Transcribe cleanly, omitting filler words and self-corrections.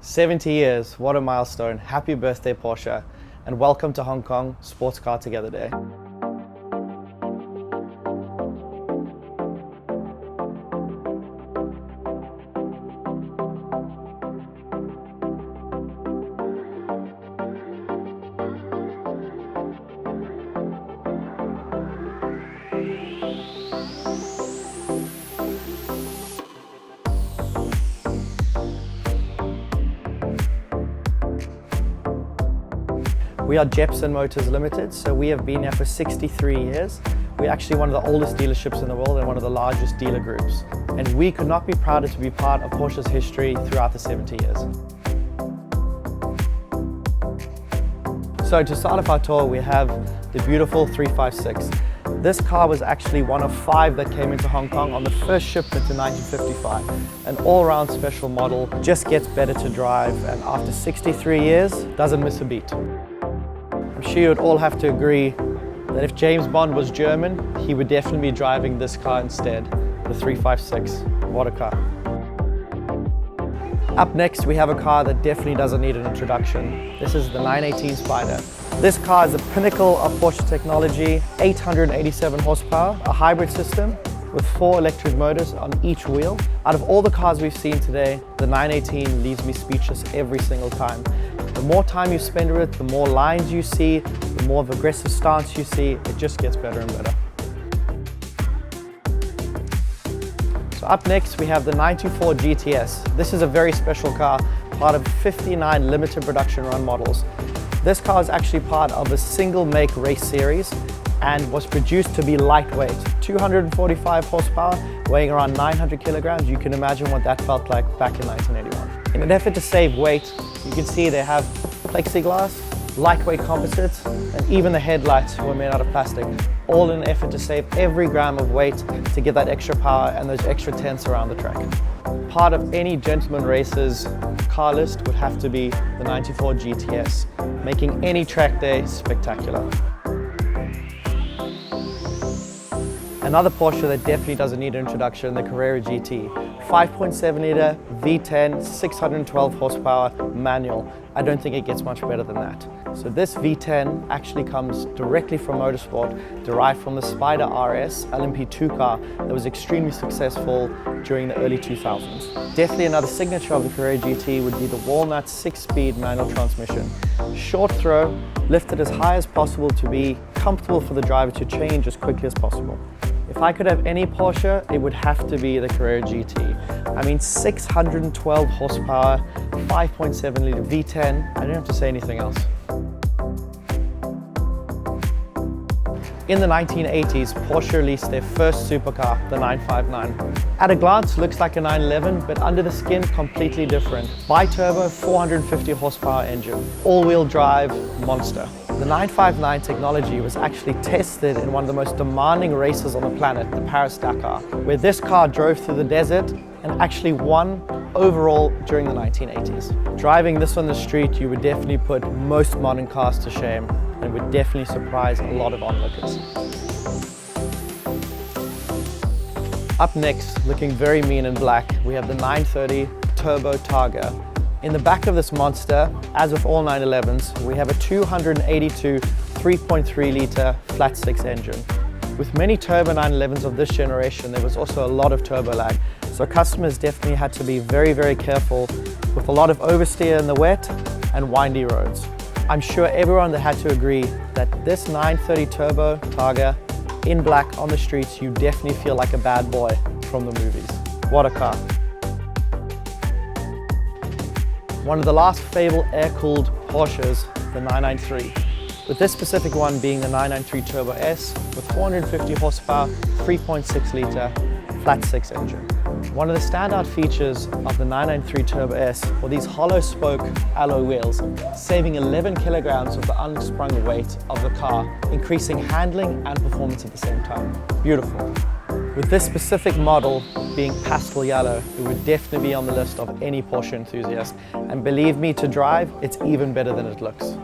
70 years, what a milestone. Happy birthday, Porsche, and welcome to Hong Kong Sports Car Together Day. We are Jepson Motors Limited, so we have been here for 63 years. We're actually one of the oldest dealerships in the world and one of the largest dealer groups. And we could not be prouder to be part of Porsche's history throughout the 70 years. So to start off our tour, we have the beautiful 356. This car was actually one of 5 that came into Hong Kong on the first shipment in 1955. An all-round special model, just gets better to drive, and after 63 years, doesn't miss a beat. I'm sure you'd all have to agree that if James Bond was German, he would definitely be driving this car instead, the 356. What a car. Up next, we have a car that definitely doesn't need an introduction. This is the 918 Spider. This car is the pinnacle of Porsche technology, 887 horsepower, a hybrid system with 4 electric motors on each wheel. Out of all the cars we've seen today, the 918 leaves me speechless every single time. The more time you spend with it, the more lines you see, the more of aggressive stance you see, it just gets better and better. So up next we have the 924 GTS. This is a very special car, part of 59 limited production run models. This car is actually part of a single make race series and was produced to be lightweight. 245 horsepower, weighing around 900 kilograms. You can imagine what that felt like back in 1981. In an effort to save weight, you can see they have plexiglass, lightweight composites, and even the headlights were made out of plastic, all in an effort to save every gram of weight to get that extra power and those extra tenths around the track. Part of any gentleman racer's car list would have to be the 94 GTS, making any track day spectacular. Another Porsche that definitely doesn't need an introduction, the Carrera GT. 5.7 litre, V10, 612 horsepower, manual. I don't think it gets much better than that. So this V10 actually comes directly from motorsport, derived from the Spider RS LMP2 car that was extremely successful during the early 2000s. Definitely another signature of the Carrera GT would be the walnut 6-speed manual transmission. Short throw, lifted as high as possible to be comfortable for the driver to change as quickly as possible. If I could have any Porsche, it would have to be the Carrera GT. I mean, 612 horsepower, 5.7 litre V10, I don't have to say anything else. In the 1980s, Porsche released their first supercar, the 959. At a glance, looks like a 911, but under the skin, completely different. Bi-turbo, 450 horsepower engine, all-wheel drive, monster. The 959 technology was actually tested in one of the most demanding races on the planet, the Paris-Dakar, where this car drove through the desert and actually won overall during the 1980s. Driving this on the street, you would definitely put most modern cars to shame and would definitely surprise a lot of onlookers. Up next, looking very mean in black, we have the 930 Turbo Targa. In the back of this monster, as with all 911s, we have a 282 3.3 litre flat 6 engine. With many turbo 911s of this generation, there was also a lot of turbo lag, so customers definitely had to be very, very careful with a lot of oversteer in the wet and windy roads. I'm sure everyone that had to agree that this 930 Turbo Targa in black on the streets, you definitely feel like a bad boy from the movies. What a car. One of the last fabled air-cooled Porsches, the 993. With this specific one being the 993 Turbo S with 450 horsepower, 3.6 litre, flat 6 engine. One of the standout features of the 993 Turbo S were these hollow spoke alloy wheels, saving 11 kilograms of the unsprung weight of the car, increasing handling and performance at the same time. Beautiful. With this specific model being pastel yellow, it would definitely be on the list of any Porsche enthusiast. And believe me, to drive, it's even better than it looks.